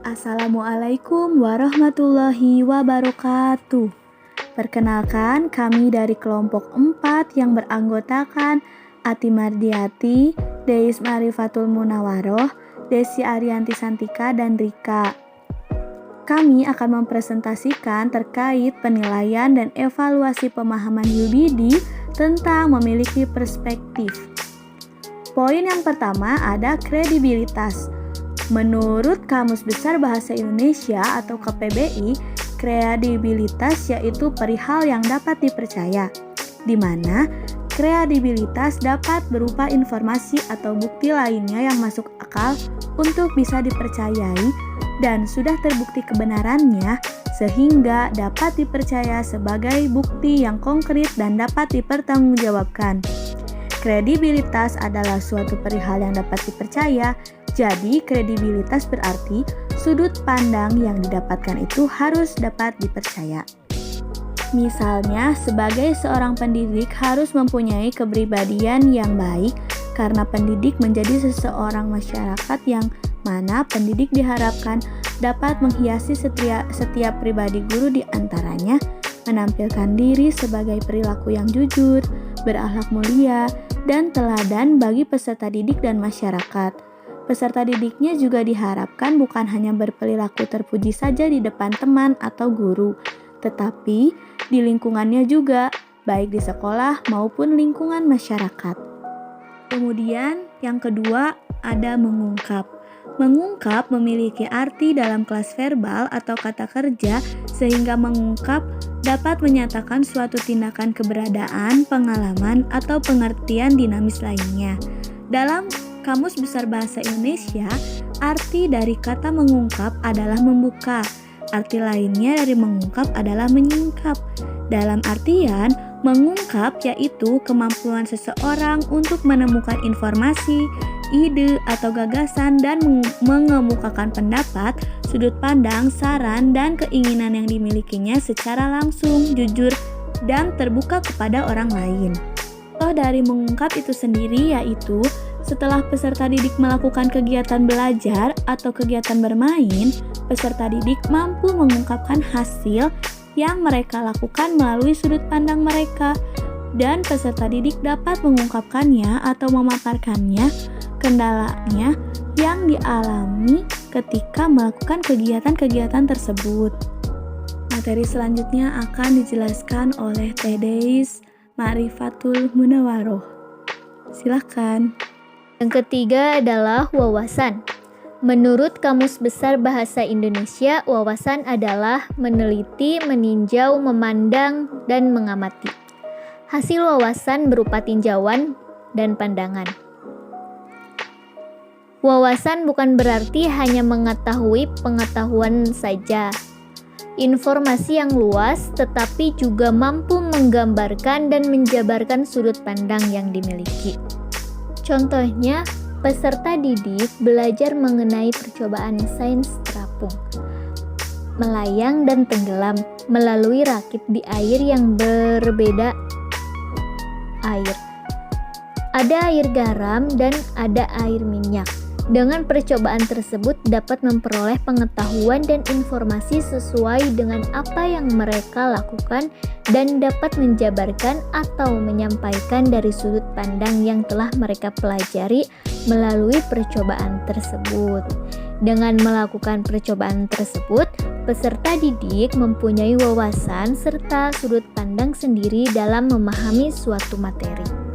Assalamualaikum warahmatullahi wabarakatuh. Perkenalkan, kami dari kelompok 4 yang beranggotakan Ati Mardiati, Deis Marifatul Munawaroh, Desi Arianti Santika, dan Rika. Kami akan mempresentasikan terkait penilaian dan evaluasi pemahaman Yubidi tentang memiliki perspektif. Poin yang pertama ada kredibilitas. Menurut Kamus Besar Bahasa Indonesia atau KPBI, kredibilitas yaitu perihal yang dapat dipercaya, di mana kredibilitas dapat berupa informasi atau bukti lainnya yang masuk akal untuk bisa dipercayai dan sudah terbukti kebenarannya sehingga dapat dipercaya sebagai bukti yang konkret dan dapat dipertanggungjawabkan. Kredibilitas adalah suatu perihal yang dapat dipercaya. Jadi, kredibilitas berarti sudut pandang yang didapatkan itu harus dapat dipercaya. Misalnya, sebagai seorang pendidik harus mempunyai kepribadian yang baik karena pendidik menjadi seseorang masyarakat yang mana pendidik diharapkan dapat menghiasi setiap pribadi guru di antaranya, menampilkan diri sebagai perilaku yang jujur, berakhlak mulia, dan teladan bagi peserta didik dan masyarakat. Peserta didiknya juga diharapkan bukan hanya berperilaku terpuji saja di depan teman atau guru, tetapi di lingkungannya juga, baik di sekolah maupun lingkungan masyarakat. Kemudian yang kedua ada mengungkap. Mengungkap memiliki arti dalam kelas verbal atau kata kerja sehingga mengungkap dapat menyatakan suatu tindakan keberadaan, pengalaman, atau pengertian dinamis lainnya. Dalam Kamus Besar Bahasa Indonesia, arti dari kata mengungkap adalah membuka. Arti lainnya dari mengungkap adalah menyingkap. Dalam artian, mengungkap yaitu kemampuan seseorang untuk menemukan informasi, ide, atau gagasan dan mengemukakan pendapat, sudut pandang, saran, dan keinginan yang dimilikinya secara langsung, jujur, dan terbuka kepada orang lain. Contoh dari mengungkap itu sendiri yaitu setelah peserta didik melakukan kegiatan belajar atau kegiatan bermain, peserta didik mampu mengungkapkan hasil yang mereka lakukan melalui sudut pandang mereka, dan peserta didik dapat mengungkapkannya atau memaparkannya kendalanya yang dialami ketika melakukan kegiatan-kegiatan tersebut. Materi selanjutnya akan dijelaskan oleh Teh Deis Marifatul Munawaroh. Silakan. Yang ketiga adalah wawasan. Menurut Kamus Besar Bahasa Indonesia, wawasan adalah meneliti, meninjau, memandang, dan mengamati. Hasil wawasan berupa tinjauan dan pandangan. Wawasan bukan berarti hanya mengetahui pengetahuan saja. Informasi yang luas, tetapi juga mampu menggambarkan dan menjabarkan sudut pandang yang dimiliki. Contohnya, peserta didik belajar mengenai percobaan sains terapung, melayang dan tenggelam melalui rakit di air yang berbeda air. Ada air garam dan ada air minyak. Dengan percobaan tersebut dapat memperoleh pengetahuan dan informasi sesuai dengan apa yang mereka lakukan dan dapat menjabarkan atau menyampaikan dari sudut pandang yang telah mereka pelajari melalui percobaan tersebut. Dengan melakukan percobaan tersebut, peserta didik mempunyai wawasan serta sudut pandang sendiri dalam memahami suatu materi.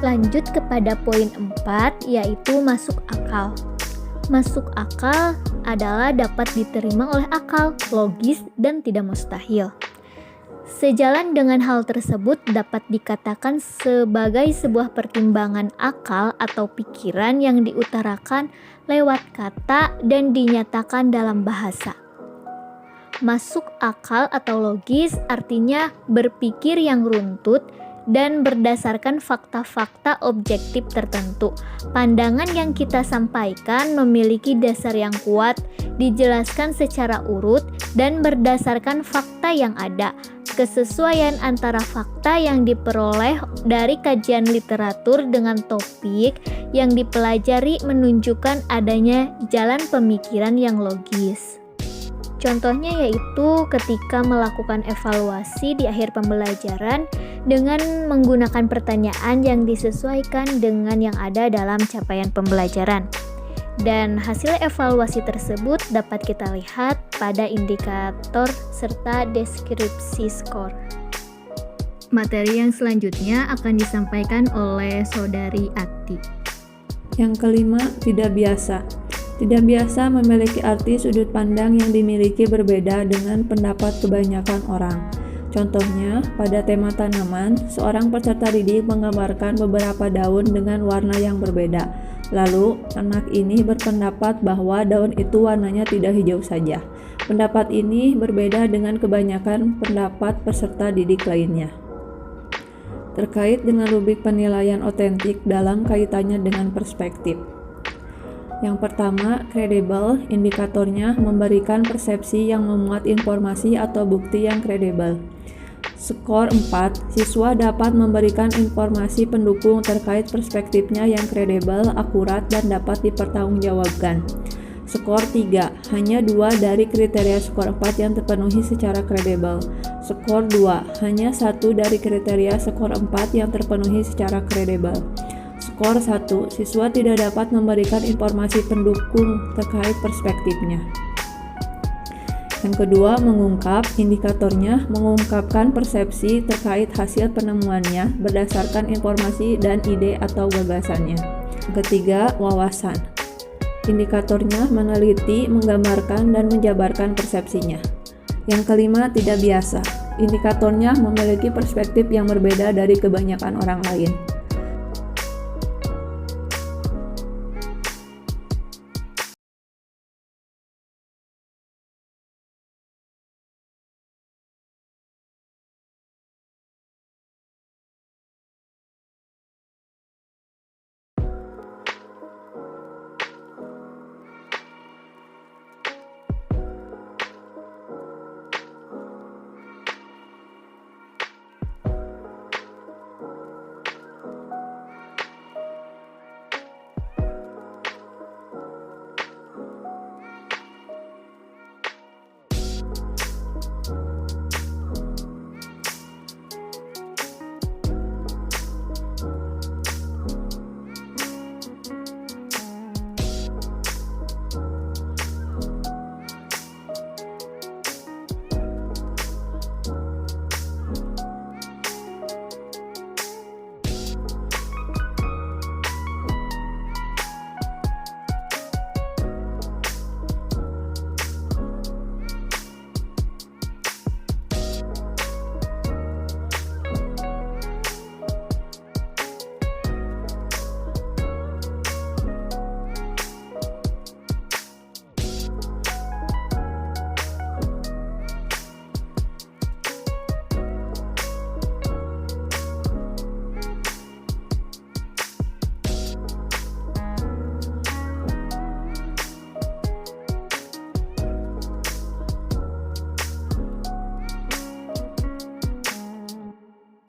Lanjut kepada poin 4, yaitu masuk akal. Masuk akal adalah dapat diterima oleh akal, logis, dan tidak mustahil. Sejalan dengan hal tersebut dapat dikatakan sebagai sebuah pertimbangan akal atau pikiran yang diutarakan lewat kata dan dinyatakan dalam bahasa. Masuk akal atau logis artinya berpikir yang runtut, dan berdasarkan fakta-fakta objektif tertentu. Pandangan yang kita sampaikan memiliki dasar yang kuat, dijelaskan secara urut, dan berdasarkan fakta yang ada. Kesesuaian antara fakta yang diperoleh dari kajian literatur dengan topik yang dipelajari menunjukkan adanya jalan pemikiran yang logis. Contohnya yaitu ketika melakukan evaluasi di akhir pembelajaran dengan menggunakan pertanyaan yang disesuaikan dengan yang ada dalam capaian pembelajaran. Dan hasil evaluasi tersebut dapat kita lihat pada indikator serta deskripsi skor. Materi yang selanjutnya akan disampaikan oleh Saudari Ati. Yang kelima, tidak biasa. Tidak biasa memiliki arti sudut pandang yang dimiliki berbeda dengan pendapat kebanyakan orang. Contohnya, pada tema tanaman, seorang peserta didik menggambarkan beberapa daun dengan warna yang berbeda. Lalu, anak ini berpendapat bahwa daun itu warnanya tidak hijau saja. Pendapat ini berbeda dengan kebanyakan pendapat peserta didik lainnya. Terkait dengan rubrik penilaian otentik dalam kaitannya dengan perspektif. Yang pertama, kredibel, indikatornya memberikan persepsi yang memuat informasi atau bukti yang kredibel. Skor 4, siswa dapat memberikan informasi pendukung terkait perspektifnya yang kredibel, akurat, dan dapat dipertanggungjawabkan. Skor 3, hanya 2 dari kriteria skor 4 yang terpenuhi secara kredibel. Skor 2, hanya 1 dari kriteria skor 4 yang terpenuhi secara kredibel. Skor 1, siswa tidak dapat memberikan informasi pendukung terkait perspektifnya. Yang kedua, mengungkap, indikatornya mengungkapkan persepsi terkait hasil penemuannya berdasarkan informasi dan ide atau gagasannya. Yang ketiga, wawasan. Indikatornya meneliti, menggambarkan, dan menjabarkan persepsinya. Yang kelima, tidak biasa. Indikatornya memiliki perspektif yang berbeda dari kebanyakan orang lain.